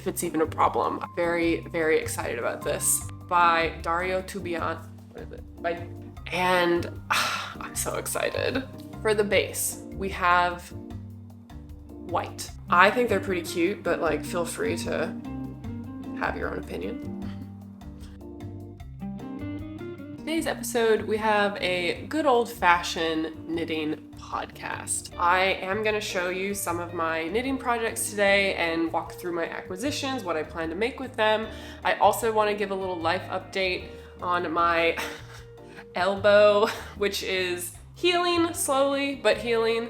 it's even a problem. I'm very, very excited about this. By Dario Tubian. What is it? And I'm so excited. For the base, we have white. I think they're pretty cute, but like feel free to have your own opinion. Today's episode, we have a good old-fashioned knitting podcast. I am going to show you some of my knitting projects today and walk through my acquisitions, what I plan to make with them. I also want to give a little life update on my elbow, which is healing slowly, but healing,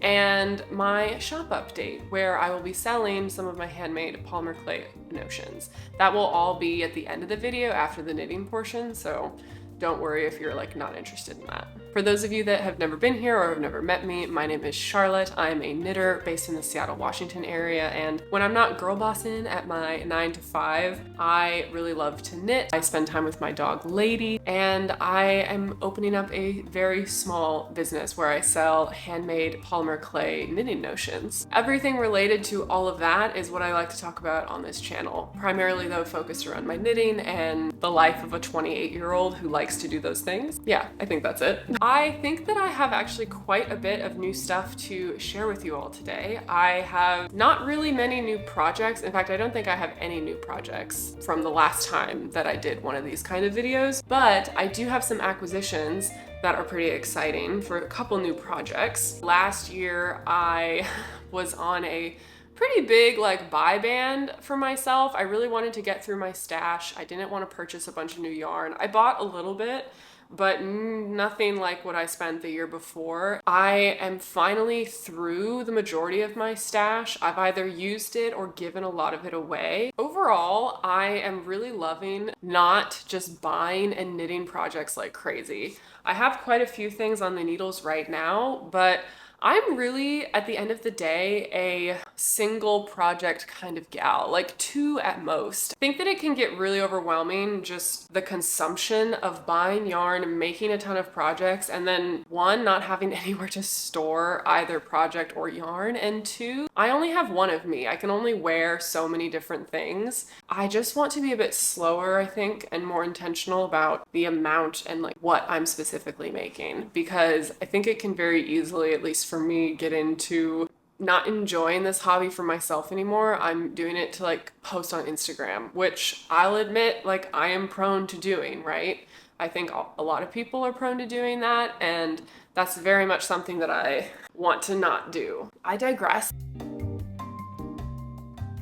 and my shop update, where I will be selling some of my handmade polymer clay notions. That will all be at the end of the video after the knitting portion, so don't worry if you're like not interested in that. For those of you that have never been here or have never met me, my name is Charlotte. I'm a knitter based in the Seattle, Washington area, and when I'm not girl bossing at my 9 to 5, I really love to knit. I spend time with my dog Lady, and I am opening up a very small business where I sell handmade polymer clay knitting notions. Everything related to all of that is what I like to talk about on this channel, primarily though focused around my knitting and the life of a 28-year-old who likes to do those things. Yeah, I think that's it. I think that I have actually quite a bit of new stuff to share with you all today. I have not really many new projects. In fact, I don't think I have any new projects from the last time that I did one of these kind of videos, but I do have some acquisitions that are pretty exciting for a couple new projects. Last year, I was on a pretty big like buy band for myself. I really wanted to get through my stash. I didn't want to purchase a bunch of new yarn. I bought a little bit, but nothing like what I spent the year before. I am finally through the majority of my stash. I've either used it or given a lot of it away. Overall, I am really loving not just buying and knitting projects like crazy. I have quite a few things on the needles right now, but I'm really, at the end of the day, a single project kind of gal, like 2 at most. I think that it can get really overwhelming, just the consumption of buying yarn, making a ton of projects, and then 1, not having anywhere to store either project or yarn, and 2, I only have one of me. I can only wear so many different things. I just want to be a bit slower, I think, and more intentional about the amount and like what I'm specifically making, because I think it can very easily, at least for me, get into not enjoying this hobby for myself anymore. I'm doing it to like post on Instagram, which I'll admit, like I am prone to doing, right? I think a lot of people are prone to doing that, and that's very much something that I want to not do. I digress.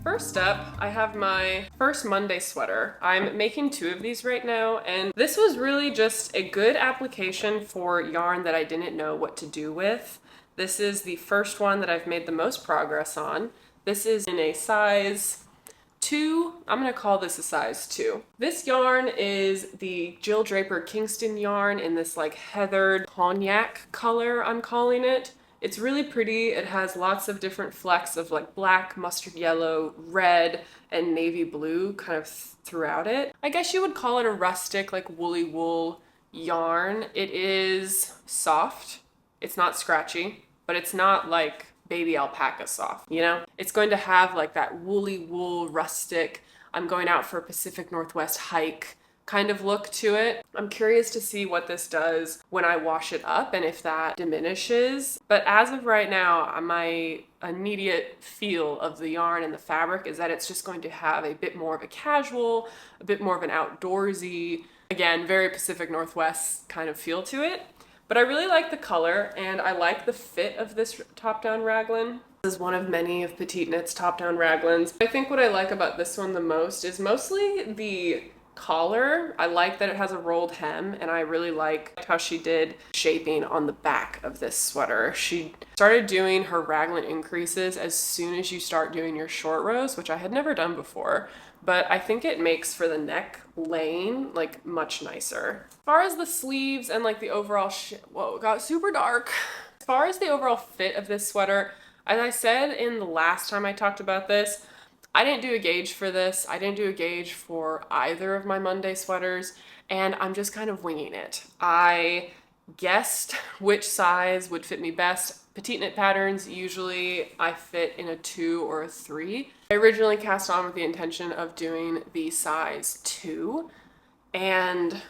First up, I have my first Monday sweater. I'm making 2 of these right now, and this was really just a good application for yarn that I didn't know what to do with. This is the first one that I've made the most progress on. This is in a size 2. I'm gonna call this a size 2. This yarn is the Jill Draper Kingston yarn in this like heathered cognac color, I'm calling it. It's really pretty. It has lots of different flecks of like black, mustard yellow, red, and navy blue kind of throughout it. I guess you would call it a rustic, like woolly wool yarn. It is soft. It's not scratchy, but it's not like baby alpaca soft, you know? It's going to have like that woolly wool, rustic, I'm going out for a Pacific Northwest hike kind of look to it. I'm curious to see what this does when I wash it up and if that diminishes. But as of right now, my immediate feel of the yarn and the fabric is that it's just going to have a bit more of a casual, a bit more of an outdoorsy, again, very Pacific Northwest kind of feel to it. But I really like the color, and I like the fit of this top-down raglan. This is one of many of PetiteKnit's top-down raglans. I think what I like about this one the most is mostly the collar. I like that it has a rolled hem, and I really like how she did shaping on the back of this sweater. She started doing her raglan increases as soon as you start doing your short rows, which I had never done before. But I think it makes for the neck laying like much nicer. As far as the sleeves and like the overall whoa, it got super dark. As far as the overall fit of this sweater, as I said in the last time I talked about this, I didn't do a gauge for this. I didn't do a gauge for either of my Monday sweaters, and I'm just kind of winging it. I guessed which size would fit me best. Petite knit patterns, usually I fit in a 2 or a 3. I originally cast on with the intention of doing the size 2, and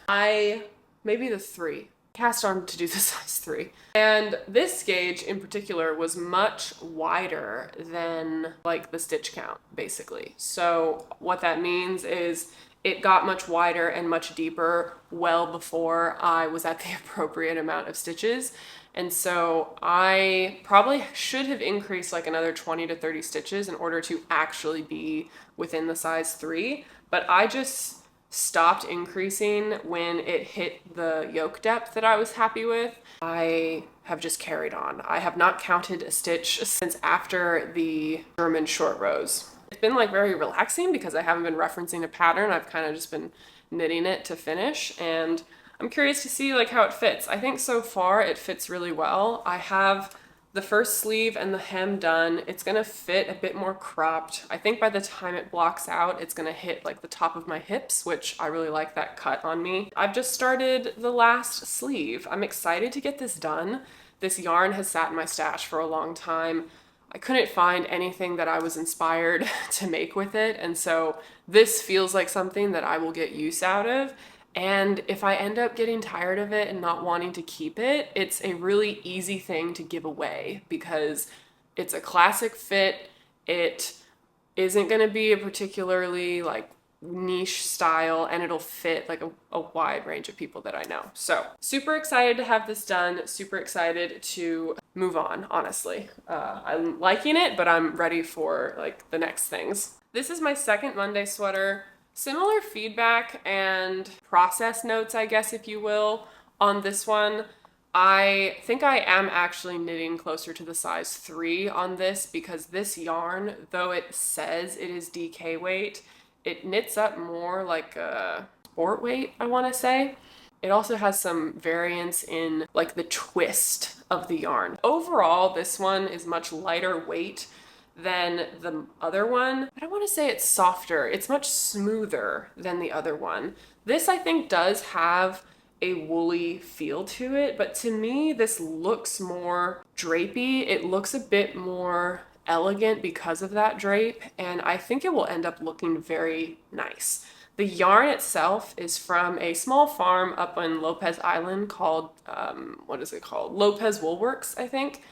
maybe the 3. Cast on to do the size 3. And this gauge in particular was much wider than like the stitch count, basically. So what that means is it got much wider and much deeper well before I was at the appropriate amount of stitches. And so I probably should have increased like another 20 to 30 stitches in order to actually be within the size 3. But I just stopped increasing when it hit the yoke depth that I was happy with. I have just carried on. I have not counted a stitch since after the German short rows. It's been like very relaxing because I haven't been referencing a pattern. I've kind of just been knitting it to finish, and I'm curious to see like how it fits. I think so far it fits really well. I have the first sleeve and the hem done. It's gonna fit a bit more cropped. I think by the time it blocks out, it's gonna hit like the top of my hips, which I really like that cut on me. I've just started the last sleeve. I'm excited to get this done. This yarn has sat in my stash for a long time. I couldn't find anything that I was inspired to make with it, and so this feels like something that I will get use out of. And if I end up getting tired of it and not wanting to keep it, it's a really easy thing to give away because it's a classic fit. It isn't going to be a particularly like niche style, and it'll fit like a wide range of people that I know. So super excited to have this done. Super excited to move on, honestly. I'm liking it, but I'm ready for like the next things. This is my second Monday sweater. Similar feedback and process notes, I guess, if you will, on this one. I think I am actually knitting closer to the size 3 on this because this yarn, though it says it is DK weight, it knits up more like a sport weight, I want to say. It also has some variance in like the twist of the yarn. Overall, this one is much lighter weight than the other one. I don't want to say it's softer. It's much smoother than the other one. This, I think, does have a woolly feel to it, but to me, this looks more drapey. It looks a bit more elegant because of that drape, and I think it will end up looking very nice. The yarn itself is from a small farm up on Lopez Island called, what is it called? Lopez Woolworks, I think.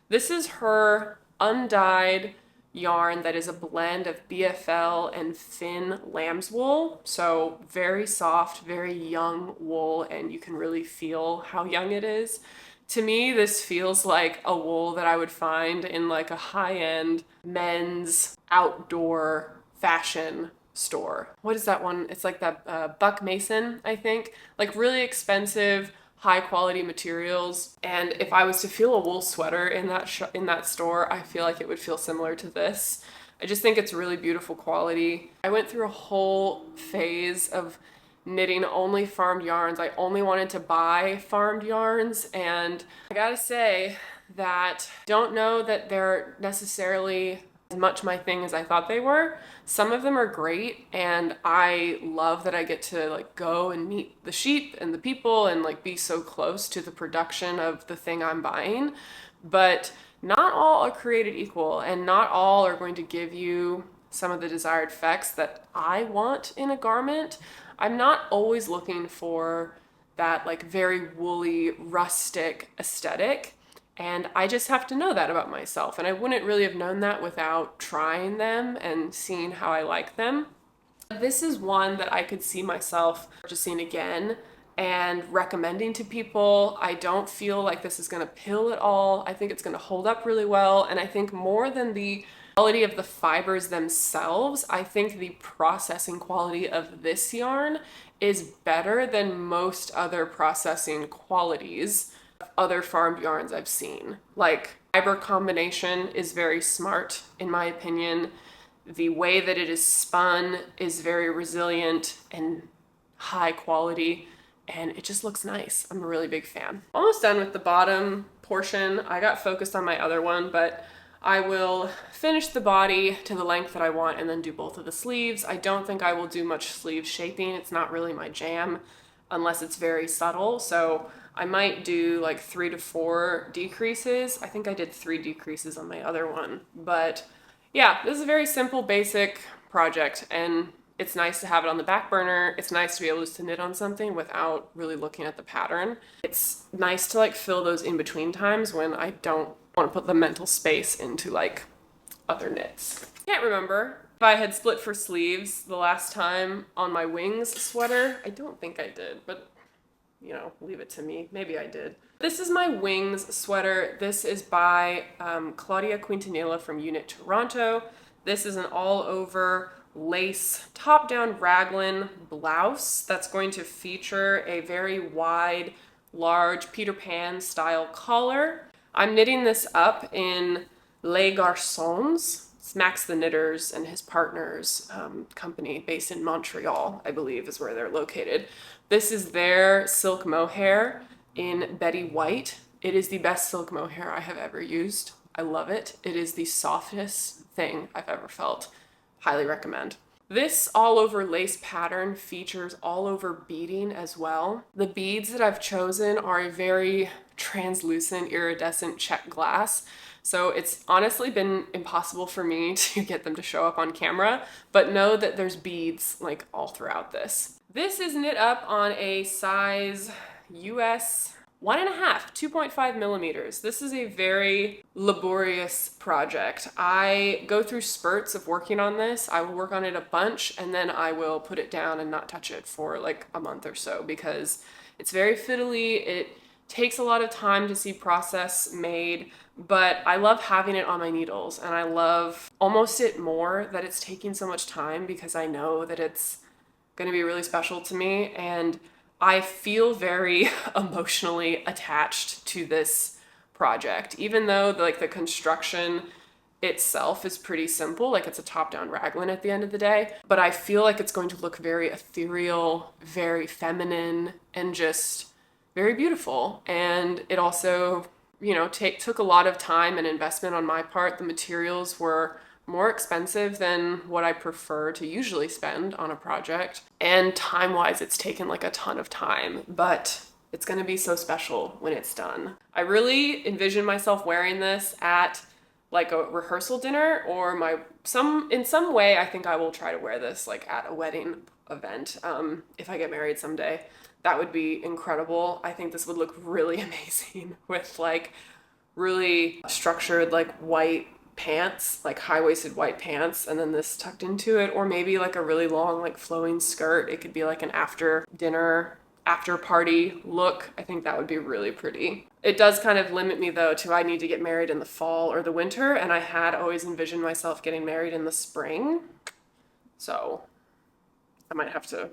This is her undyed yarn that is a blend of BFL and thin lamb's wool. So very soft, very young wool, and you can really feel how young it is. To me, this feels like a wool that I would find in like a high-end men's outdoor fashion store. What is that one? It's like that Buck Mason, I think. Like really expensive, high quality materials, and if I was to feel a wool sweater in that store, I feel like it would feel similar to this. I just think it's really beautiful quality. I went through a whole phase of knitting only farmed yarns. I only wanted to buy farmed yarns, and I gotta say that don't know that they're necessarily as much my thing as I thought they were. Some of them are great, and I love that I get to like go and meet the sheep and the people and like be so close to the production of the thing I'm buying. But not all are created equal, and not all are going to give you some of the desired effects that I want in a garment. I'm not always looking for that like very woolly, rustic aesthetic. And I just have to know that about myself. And I wouldn't really have known that without trying them and seeing how I like them. This is one that I could see myself purchasing again and recommending to people. I don't feel like this is going to pill at all. I think it's going to hold up really well. And I think more than the quality of the fibers themselves, I think the processing quality of this yarn is better than most other processing qualities other farmed yarns I've seen. Like, fiber combination is very smart, in my opinion. The way that it is spun is very resilient and high quality, and it just looks nice. I'm a really big fan. Almost done with the bottom portion. I got focused on my other one, but I will finish the body to the length that I want and then do both of the sleeves. I don't think I will do much sleeve shaping. It's not really my jam. unless it's very subtle. So I might do like 3 to 4 decreases. I think I did 3 decreases on my other one. But yeah, this is a very simple, basic project, and it's nice to have it on the back burner. It's nice to be able to knit on something without really looking at the pattern. It's nice to like fill those in between times when I don't want to put the mental space into like other knits. Can't remember if I had split for sleeves the last time on my wings sweater. I don't think I did, but you know, leave it to me. Maybe I did. This is my wings sweater. This is by Claudia Quintanilla from Unit Toronto. This is an all over lace top-down raglan blouse that's going to feature a very wide, large Peter Pan style collar. I'm knitting this up in Les Garçons. It's Max the Knitters and his partners company based in Montreal, I believe is where they're located. This is their silk mohair in Betty White. It is the best silk mohair I have ever used. I love it. It is the softest thing I've ever felt. Highly recommend. This all over lace pattern features all over beading as well. The beads that I've chosen are a very translucent iridescent check glass. So it's honestly been impossible for me to get them to show up on camera, but know that there's beads like all throughout this. This is knit up on a size US 1.5, 2.5 millimeters. This is a very laborious project. I go through spurts of working on this. I will work on it a bunch and then I will put it down and not touch it for like a month or so because it's very fiddly. It takes a lot of time to see process made, but I love having it on my needles and I love almost it more that it's taking so much time because I know that it's going to be really special to me, and I feel very emotionally attached to this project, even though like the construction itself is pretty simple, like it's a top-down raglan at the end of the day, but I feel like it's going to look very ethereal, very feminine, and just very beautiful. And it also, you know, took a lot of time and investment on my part. The materials were more expensive than what I prefer to usually spend on a project. And time-wise, it's taken like a ton of time, but it's gonna be so special when it's done. I really envision myself wearing this at like a rehearsal dinner or in some way. I think I will try to wear this like at a wedding event if I get married someday. That would be incredible. I think this would look really amazing with like really structured like white pants, like high-waisted white pants, and then this tucked into it, or maybe like a really long like flowing skirt. It could be like an after dinner, after party look. I think that would be really pretty. It does kind of limit me though to I need to get married in the fall or the winter, and I had always envisioned myself getting married in the spring. So I might have to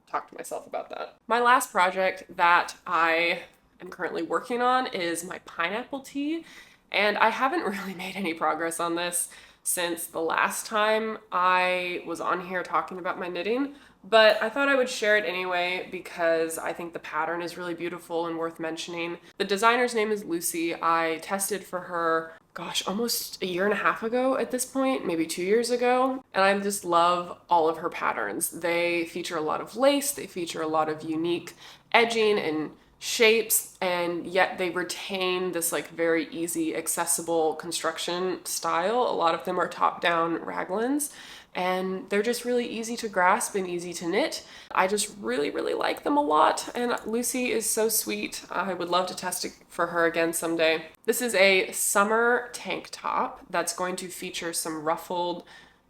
talk to myself about that. My last project that I am currently working on is my pineapple tee. And I haven't really made any progress on this since the last time I was on here talking about my knitting, but I thought I would share it anyway because I think the pattern is really beautiful and worth mentioning. The designer's name is Lucy. I tested for her, gosh, almost a year and a half ago at this point, maybe 2 years ago, and I just love all of her patterns. They feature a lot of lace, they feature a lot of unique edging and shapes, and yet they retain this like very easy, accessible construction style. A lot of them are top-down raglans, and they're just really easy to grasp and easy to knit. I just really, really like them a lot, and Lucy is so sweet. I would love to test it for her again someday. This is a summer tank top that's going to feature some ruffled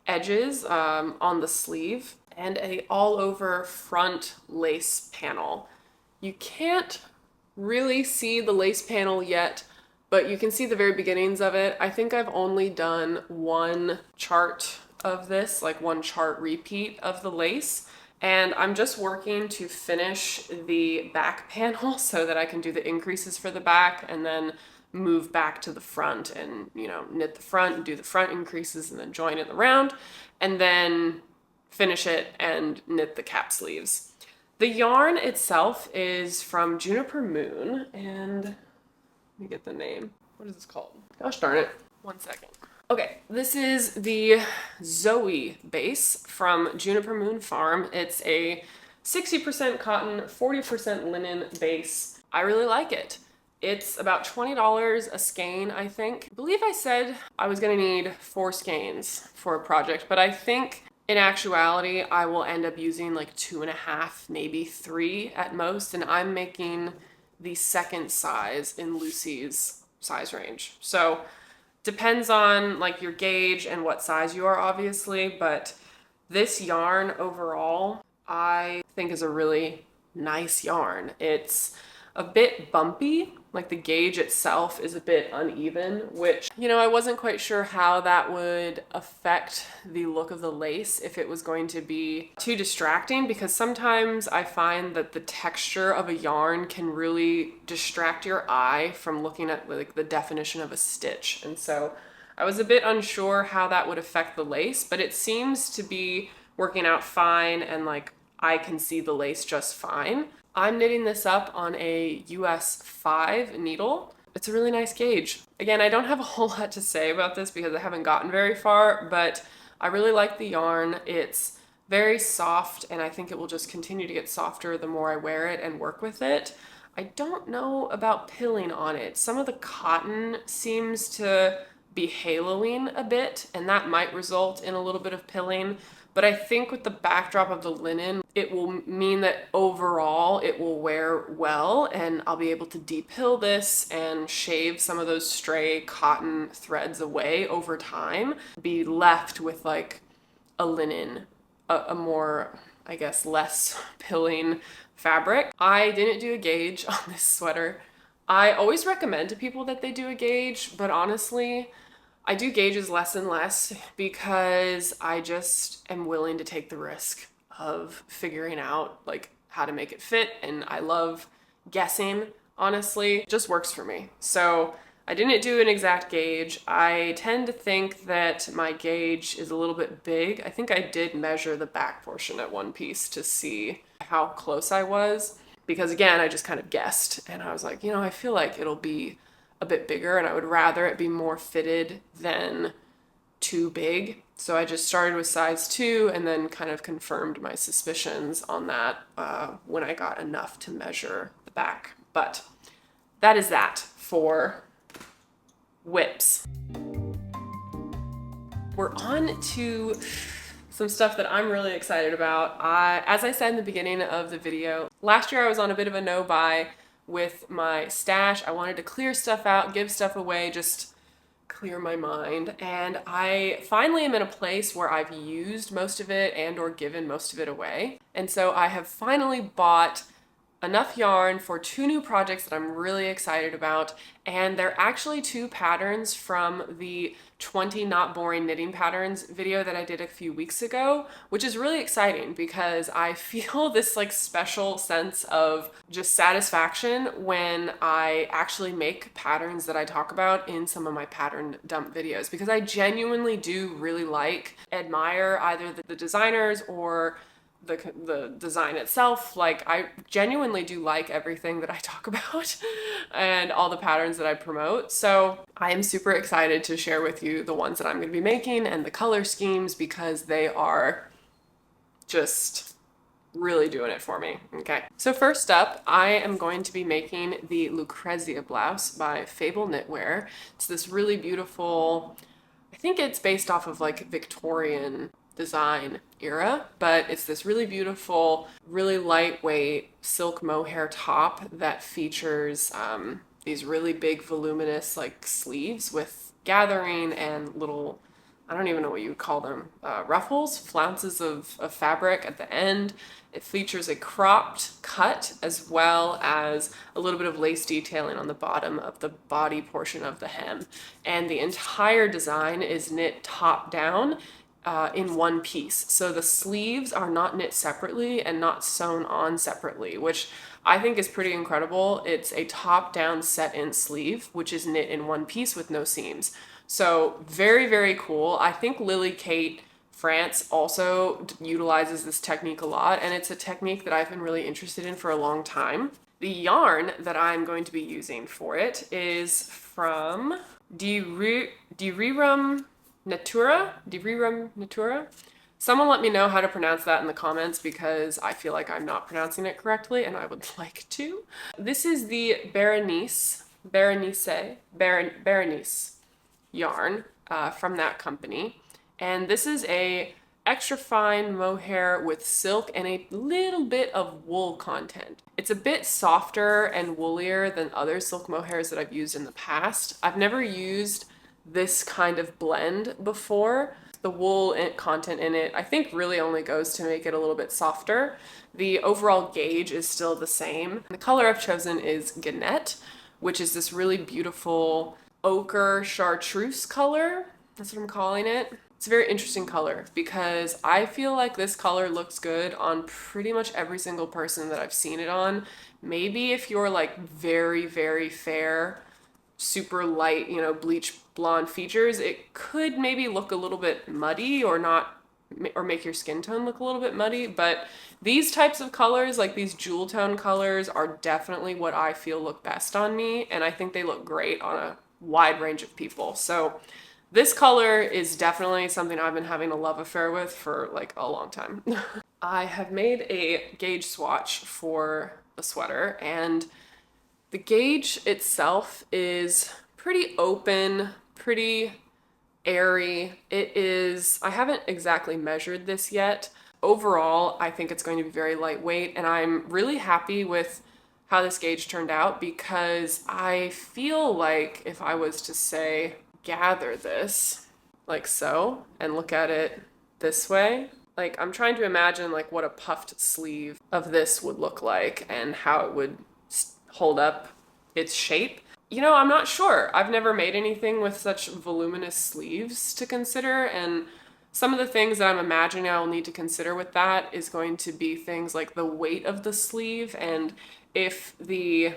edges on the sleeve and a all-over front lace panel. You can't really see the lace panel yet, but you can see the very beginnings of it. I think I've only done one chart of this, like one chart repeat of the lace, and I'm just working to finish the back panel so that I can do the increases for the back and then move back to the front and, you know, knit the front and do the front increases and then join it around and then finish it and knit the cap sleeves. The yarn itself is from Juniper Moon, and let me get the name. What is this called? Gosh darn it. 1 second. Okay, this is the Zoe base from Juniper Moon Farm. It's a 60% cotton, 40% linen base. I really like it. It's about $20 a skein, I think. I believe I said I was gonna need 4 skeins for a project, but I think in actuality, I will end up using like 2.5, maybe 3 at most, and I'm making the second size in Lucy's size range. So depends on like your gauge and what size you are, obviously, but this yarn overall, I think is a really nice yarn. It's a bit bumpy, like the gauge itself is a bit uneven, which, I wasn't quite sure how that would affect the look of the lace, if it was going to be too distracting, because sometimes I find that the texture of a yarn can really distract your eye from looking at like the definition of a stitch. And so I was a bit unsure how that would affect the lace, but it seems to be working out fine, and like I can see the lace just fine. I'm knitting this up on a US 5 needle. It's a really nice gauge. Again, I don't have a whole lot to say about this because I haven't gotten very far, but I really like the yarn. It's very soft, and I think it will just continue to get softer the more I wear it and work with it. I don't know about pilling on it. Some of the cotton seems to be haloing a bit, and that might result in a little bit of pilling. But I think with the backdrop of the linen, it will mean that overall it will wear well, and I'll be able to de-pill this and shave some of those stray cotton threads away over time, be left with like a linen, a more, I guess, less pilling fabric. I didn't do a gauge on this sweater. I always recommend to people that they do a gauge, but honestly, I do gauges less and less because I just am willing to take the risk of figuring out like how to make it fit, and I love guessing, honestly. It just works for me. So I didn't do an exact gauge. I tend to think that my gauge is a little bit big. I think I did measure the back portion at one piece to see how close I was, because again, I just kind of guessed, and I was like, I feel like it'll be a bit bigger, and I would rather it be more fitted than too big. So I just started with size 2 and then kind of confirmed my suspicions on that when I got enough to measure the back. But that is that for whips. We're on to some stuff that I'm really excited about. As I said in the beginning of the video, last year I was on a bit of a no-buy with my stash. I wanted to clear stuff out, give stuff away, just clear my mind. And I finally am in a place where I've used most of it and or given most of it away. And so I have finally bought enough yarn for 2 new projects that I'm really excited about. And they're actually 2 patterns from the 20 Not Boring Knitting Patterns video that I did a few weeks ago, which is really exciting because I feel this like special sense of just satisfaction when I actually make patterns that I talk about in some of my pattern dump videos, because I genuinely do really admire either the designers or the design itself. Like, I genuinely do like everything that I talk about and all the patterns that I promote. So I am super excited to share with you the ones that I'm going to be making and the color schemes, because they are just really doing it for me. Okay, so first up, I am going to be making the Lucrezia blouse by Fable Knitwear. It's this really beautiful, I think it's based off of like Victorian design era, but it's this really beautiful, really lightweight silk mohair top that features these really big voluminous like sleeves with gathering and little, I don't even know what you would call them, ruffles, flounces of fabric at the end. It features a cropped cut as well as a little bit of lace detailing on the bottom of the body portion of the hem. And the entire design is knit top down in one piece. So the sleeves are not knit separately and not sewn on separately, which I think is pretty incredible. It's a top-down set-in sleeve, which is knit in one piece with no seams. So very, very cool. I think Lily Kate France also utilizes this technique a lot, and it's a technique that I've been really interested in for a long time. The yarn that I'm going to be using for it is from Dirirum Natura. Someone let me know how to pronounce that in the comments because I feel like I'm not pronouncing it correctly and I would like to. This is the Berenice yarn from that company. And this is a extra fine mohair with silk and a little bit of wool content. It's a bit softer and woolier than other silk mohairs that I've used in the past. I've never used this kind of blend before. The wool content in it, I think, really only goes to make it a little bit softer. The overall gauge is still the same. The color I've chosen is Ganette, which is this really beautiful ochre chartreuse color. That's what I'm calling it. It's a very interesting color because I feel like this color looks good on pretty much every single person that I've seen it on. Maybe if you're like very, very fair, super light, bleach blonde features, it could maybe look a little bit muddy or make your skin tone look a little bit muddy. But these types of colors, like these jewel tone colors, are definitely what I feel look best on me. And I think they look great on a wide range of people. So this color is definitely something I've been having a love affair with for like a long time. I have made a gauge swatch for the sweater, and the gauge itself is pretty open, pretty airy. I haven't exactly measured this yet. Overall, I think it's going to be very lightweight, and I'm really happy with how this gauge turned out because I feel like if I was to say, gather this like so and look at it this way, like I'm trying to imagine like what a puffed sleeve of this would look like and how it would hold up its shape. I'm not sure. I've never made anything with such voluminous sleeves to consider, and some of the things that I'm imagining I'll need to consider with that is going to be things like the weight of the sleeve and if the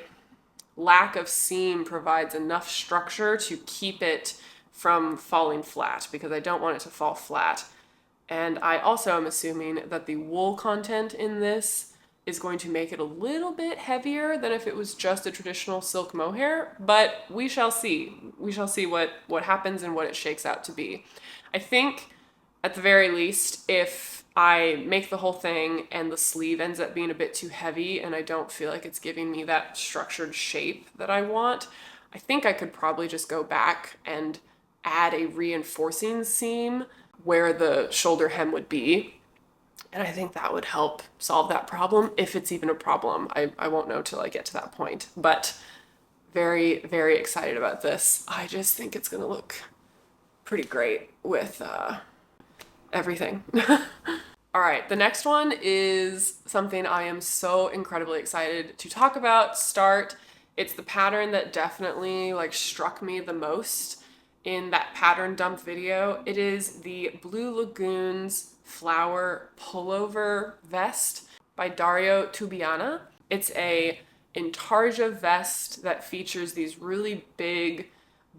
lack of seam provides enough structure to keep it from falling flat, because I don't want it to fall flat. And I also am assuming that the wool content in this is going to make it a little bit heavier than if it was just a traditional silk mohair, but we shall see. We shall see what happens and what it shakes out to be. I think at the very least, if I make the whole thing and the sleeve ends up being a bit too heavy and I don't feel like it's giving me that structured shape that I want, I think I could probably just go back and add a reinforcing seam where the shoulder hem would be. And I think that would help solve that problem, if it's even a problem. I won't know till I get to that point. But very, very excited about this. I just think it's going to look pretty great with everything. All right, the next one is something I am so incredibly excited to talk about, start. It's the pattern that definitely struck me the most in that pattern dump video. It is the Blue Lagoons flower pullover vest by Dario Tubiana. It's a intarsia vest that features these really big,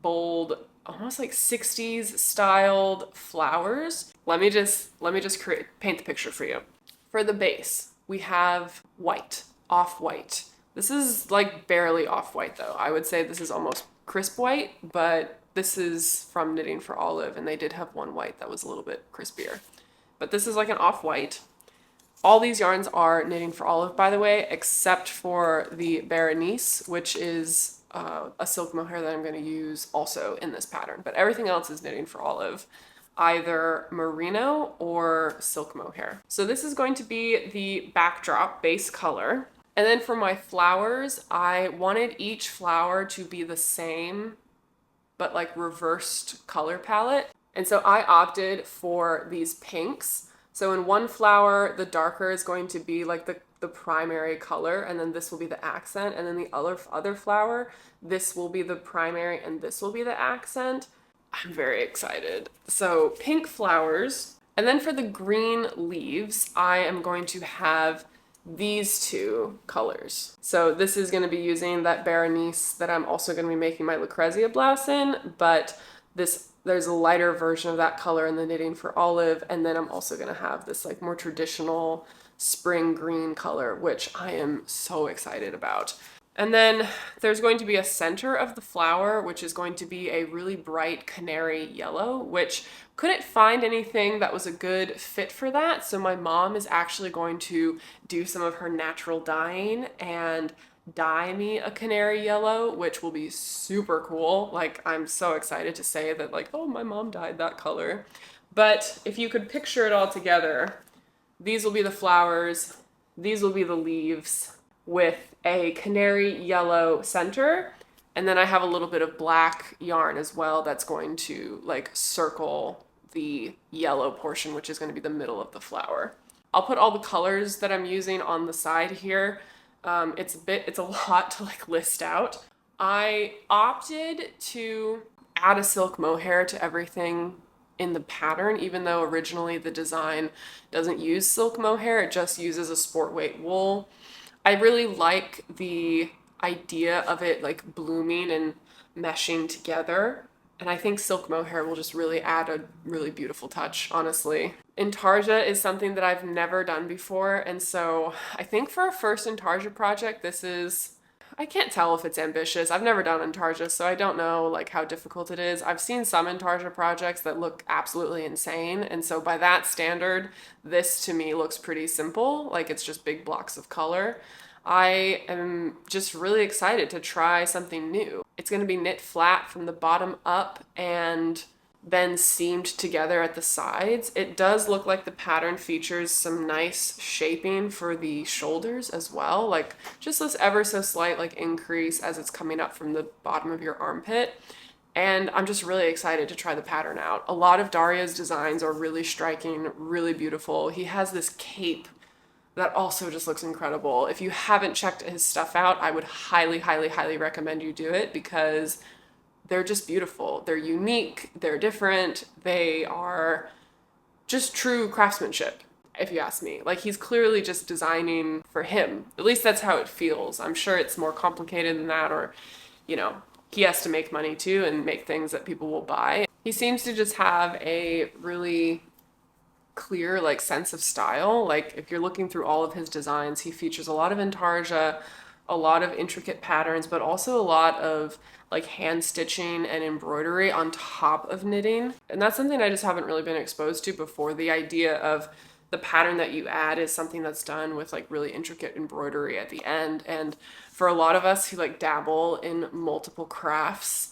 bold, almost like 60s styled flowers. Let me just paint the picture for you. For the base, we have white, off-white. This is like barely off-white though. I would say this is almost crisp white, but this is from Knitting for Olive, and they did have one white that was a little bit crispier. But this is like an off-white. All these yarns are Knitting for Olive, by the way, except for the Berenice, which is a silk mohair that I'm going to use also in this pattern. But everything else is Knitting for Olive, either merino or silk mohair. So this is going to be the backdrop base color. And then for my flowers, I wanted each flower to be the same, but like reversed color palette. And so I opted for these pinks. So in one flower, the darker is going to be like the primary color, and then this will be the accent. And then the other flower, this will be the primary and this will be the accent. I'm very excited. So pink flowers. And then for the green leaves, I am going to have these two colors. So this is going to be using that Berenice that I'm also going to be making my Lucrezia blouse in, but there's a lighter version of that color in the Knitting for Olive, and then I'm also going to have this like more traditional spring green color, which I am so excited about. And then there's going to be a center of the flower, which is going to be a really bright canary yellow, which couldn't find anything that was a good fit for that. So my mom is actually going to do some of her natural dyeing and dye me a canary yellow, which will be super cool. Like, I'm so excited to say that, like, oh, my mom dyed that color. But if you could picture it all together, these will be the flowers, these will be the leaves with a canary yellow center. And then I have a little bit of black yarn as well that's going to like circle the yellow portion, which is going to be the middle of the flower. I'll put all the colors that I'm using on the side here. It's a lot to like list out. I opted to add a silk mohair to everything in the pattern, even though originally the design doesn't use silk mohair, it just uses a sport weight wool. I really like the idea of it like blooming and meshing together. And I think silk mohair will just really add a really beautiful touch, honestly. Intarsia is something that I've never done before. And so I think for a first Intarsia project, I can't tell if it's ambitious. I've never done Intarsia, so I don't know like how difficult it is. I've seen some Intarsia projects that look absolutely insane, and so by that standard, this to me looks pretty simple, like it's just big blocks of color. I am just really excited to try something new. It's going to be knit flat from the bottom up and then seamed together at the sides. It does look like the pattern features some nice shaping for the shoulders as well, like just this ever so slight like increase as it's coming up from the bottom of your armpit. And I'm just really excited to try the pattern out. A lot of Daria's designs are really striking, really beautiful. He has this cape that also just looks incredible. If you haven't checked his stuff out, I would highly, highly, highly recommend you do it because they're just beautiful. They're unique, they're different, they are just true craftsmanship, if you ask me. Like, he's clearly just designing for him. At least that's how it feels. I'm sure it's more complicated than that, or, you know, he has to make money too and make things that people will buy. He seems to just have a really clear like sense of style. Like if you're looking through all of his designs, he features a lot of intarsia, a lot of intricate patterns, but also a lot of like hand stitching and embroidery on top of knitting. And that's something I just haven't really been exposed to before. The idea of the pattern that you add is something that's done with like really intricate embroidery at the end. And for a lot of us who like dabble in multiple crafts,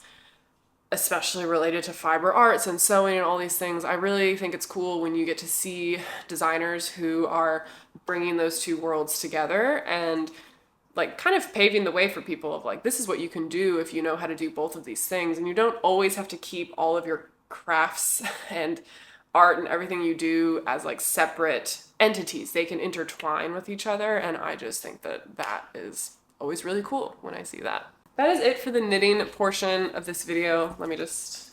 especially related to fiber arts and sewing and all these things, I really think it's cool when you get to see designers who are bringing those two worlds together and like kind of paving the way for people of like, this is what you can do if you know how to do both of these things. And you don't always have to keep all of your crafts and art and everything you do as like separate entities. They can intertwine with each other. And I just think that that is always really cool when I see that. That is it for the knitting portion of this video. Let me just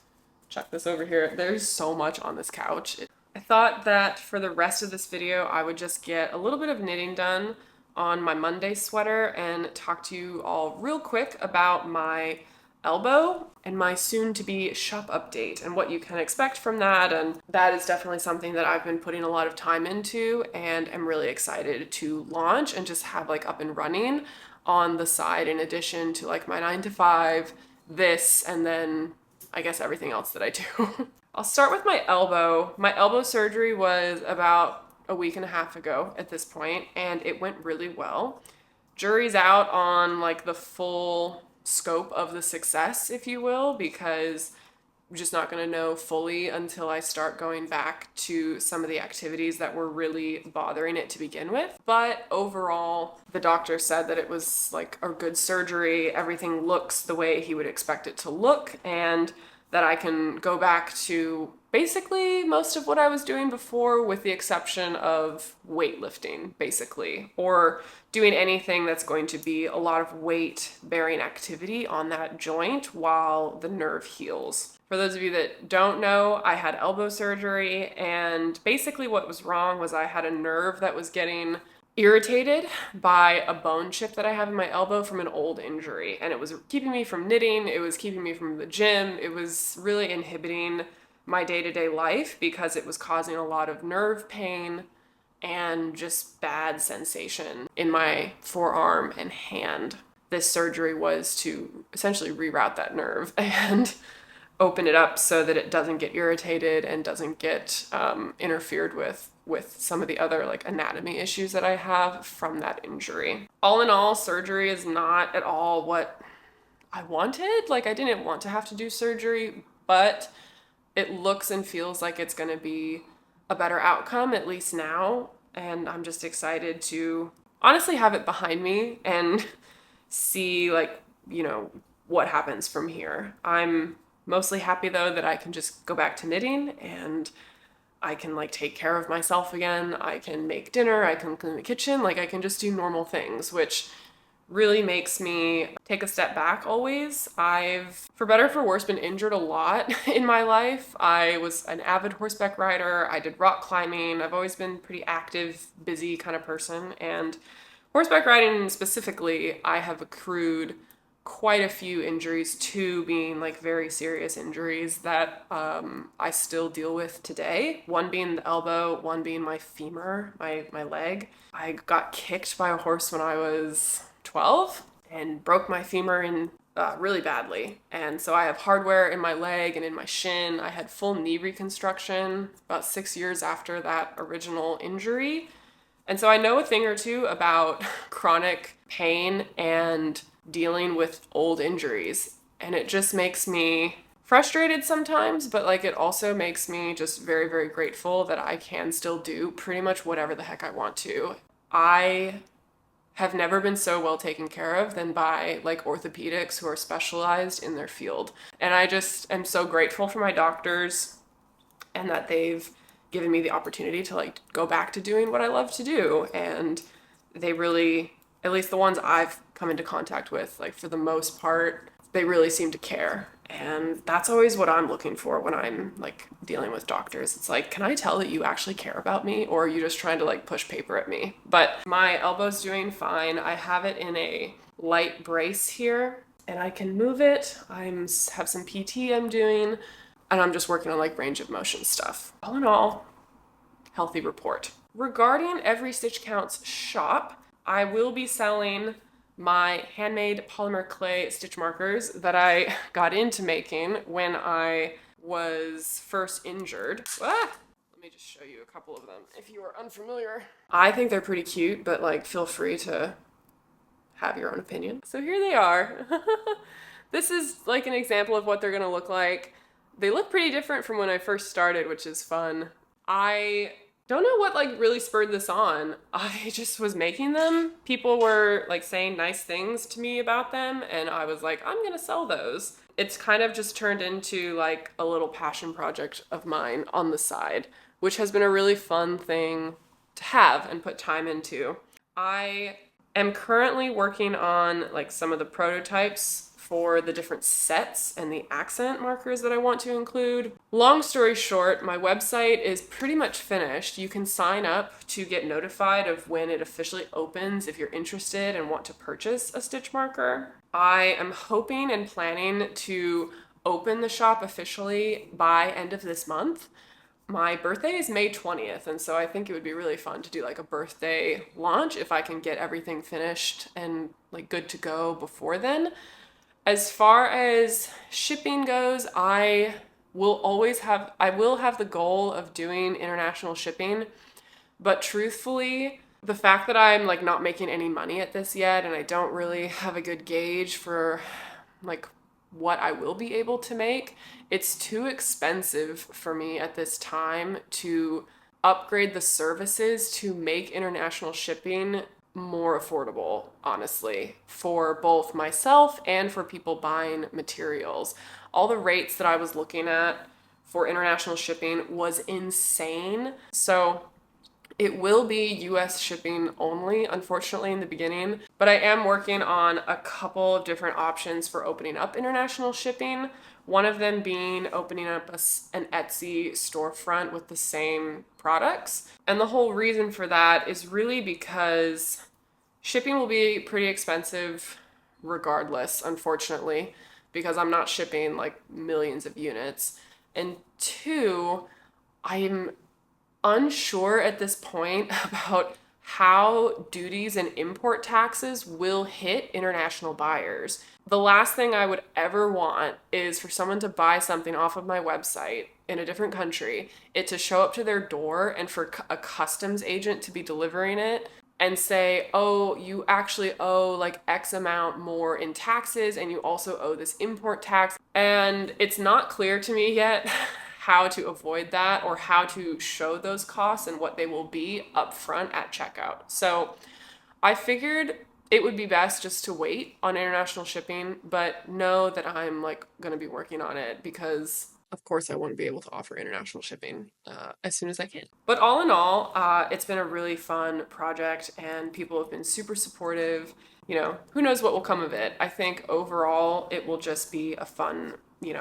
check this over here. There's so much on this couch. I thought that for the rest of this video, I would just get a little bit of knitting done on my Monday sweater and talk to you all real quick about my elbow and my soon-to-be shop update and what you can expect from that. And that is definitely something that I've been putting a lot of time into and am really excited to launch and just have like up and running on the side in addition to like my 9 to 5, this, and then I guess everything else that I do. I'll start with my elbow. My elbow surgery was about a week and a half ago at this point, and it went really well. Jury's out on like the full scope of the success, if you will, because I'm just not going to know fully until I start going back to some of the activities that were really bothering it to begin with. But overall, the doctor said that it was like a good surgery. Everything looks the way he would expect it to look, and that I can go back to basically most of what I was doing before, with the exception of weightlifting, basically, or doing anything that's going to be a lot of weight-bearing activity on that joint while the nerve heals. For those of you that don't know, I had elbow surgery, and basically what was wrong was I had a nerve that was getting irritated by a bone chip that I have in my elbow from an old injury, and it was keeping me from knitting, it was keeping me from the gym, it was really inhibiting my day-to-day life because it was causing a lot of nerve pain and just bad sensation in my forearm and hand. this surgery was to essentially reroute that nerve and open it up so that it doesn't get irritated and doesn't get interfered with some of the other like anatomy issues that I have from that injury. All in all, surgery is not at all what I wanted. Like, I didn't want to have to do surgery, but it looks and feels like it's going to be a better outcome, at least now. And I'm just excited to honestly have it behind me and see, like, what happens from here. I'm mostly happy though that I can just go back to knitting and I can like take care of myself again. I can make dinner, I can clean the kitchen, like I can just do normal things, which really makes me take a step back always. I've, for better or for worse, been injured a lot in my life. I was an avid horseback rider. I did rock climbing. I've always been pretty active, busy kind of person. And horseback riding specifically, I have accrued quite a few injuries, two being like very serious injuries that I still deal with today. One being the elbow, one being my femur, my leg. I got kicked by a horse when I was 12 and broke my femur in really badly. And so I have hardware in my leg and in my shin. I had full knee reconstruction about 6 years after that original injury. And so I know a thing or two about chronic pain and dealing with old injuries. And it just makes me frustrated sometimes, but like it also makes me just very, very grateful that I can still do pretty much whatever the heck I want to. I have never been so well taken care of than by like orthopedics who are specialized in their field. And I just am so grateful for my doctors and that they've given me the opportunity to like go back to doing what I love to do. And they really, at least the ones I've come into contact with, like for the most part, they really seem to care. And that's always what I'm looking for when I'm like dealing with doctors. It's like, can I tell that you actually care about me, or are you just trying to like push paper at me? But my elbow's doing fine. I have it in a light brace here and I can move it. Have some PT I'm doing, and I'm just working on like range of motion stuff. All in all, healthy report. Regarding Every Stitch Counts shop, I will be selling my handmade polymer clay stitch markers that I got into making when I was first injured. Let me just show you a couple of them if you are unfamiliar. I think they're pretty cute, but like feel free to have your own opinion. So here they are. This is like an example of what they're gonna look like. They look pretty different from when I first started, which is fun. I don't know what like really spurred this on. I just was making them. People were like saying nice things to me about them, and I was like, I'm gonna sell those. It's kind of just turned into like a little passion project of mine on the side, which has been a really fun thing to have and put time into. I am currently working on like some of the prototypes for the different sets and the accent markers that I want to include. Long story short, my website is pretty much finished. You can sign up to get notified of when it officially opens if you're interested and want to purchase a stitch marker. I am hoping and planning to open the shop officially by end of this month. My birthday is May 20th, and so I think it would be really fun to do like a birthday launch if I can get everything finished and like good to go before then. As far as shipping goes, I will have the goal of doing international shipping, but truthfully, the fact that I'm like not making any money at this yet and I don't really have a good gauge for like what I will be able to make, it's too expensive for me at this time to upgrade the services to make international shipping more affordable, honestly, for both myself and for people buying materials. All the rates that I was looking at for international shipping was insane. So it will be US shipping only, unfortunately, in the beginning, but I am working on a couple of different options for opening up international shipping. One of them being opening up an Etsy storefront with the same products. And the whole reason for that is really because shipping will be pretty expensive regardless, unfortunately, because I'm not shipping like millions of units. And two, I'm unsure at this point about how duties and import taxes will hit international buyers. The last thing I would ever want is for someone to buy something off of my website in a different country, it to show up to their door, and for a customs agent to be delivering it and say, oh, you actually owe like X amount more in taxes, and you also owe this import tax. And it's not clear to me yet how to avoid that or how to show those costs and what they will be up front at checkout. So I figured it would be best just to wait on international shipping, but know that I'm like going to be working on it because of course I want to be able to offer international shipping as soon as I can. But all in all, it's been a really fun project and people have been super supportive. You know, who knows what will come of it. I think overall it will just be a fun,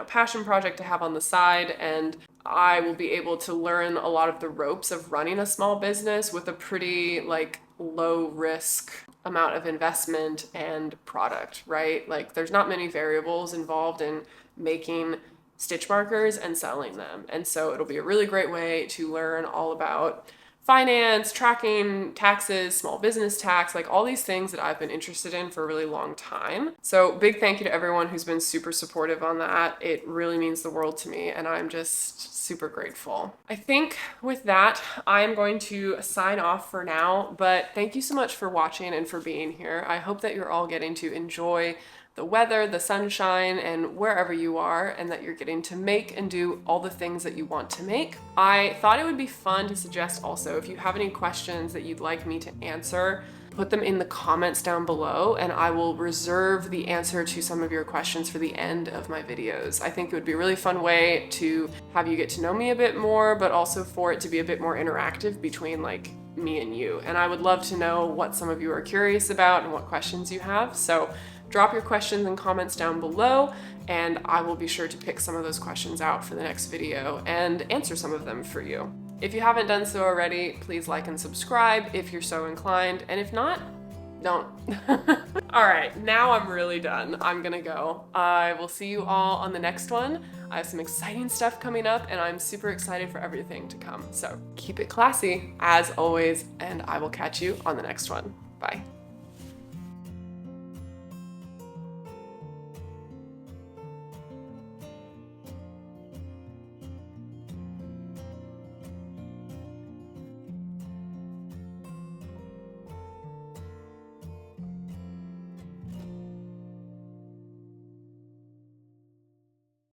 passion project to have on the side, and I will be able to learn a lot of the ropes of running a small business with a pretty like low risk amount of investment and product, right? Like there's not many variables involved in making stitch markers and selling them. And so it'll be a really great way to learn all about finance, tracking, taxes, small business tax, like all these things that I've been interested in for a really long time. So big thank you to everyone who's been super supportive on that. It really means the world to me and I'm just super grateful. I think with that, I'm going to sign off for now, but thank you so much for watching and for being here. I hope that you're all getting to enjoy the weather, the sunshine, and wherever you are, and that you're getting to make and do all the things that you want to make. I thought it would be fun to suggest also, if you have any questions that you'd like me to answer, put them in the comments down below, and I will reserve the answer to some of your questions for the end of my videos. I think it would be a really fun way to have you get to know me a bit more, but also for it to be a bit more interactive between like me and you. And I would love to know what some of you are curious about and what questions you have. So drop your questions and comments down below, and I will be sure to pick some of those questions out for the next video and answer some of them for you. If you haven't done so already, please like and subscribe if you're so inclined, and if not, don't. All right, now I'm really done. I'm gonna go. I will see you all on the next one. I have some exciting stuff coming up, and I'm super excited for everything to come. So keep it classy, as always, and I will catch you on the next one. Bye.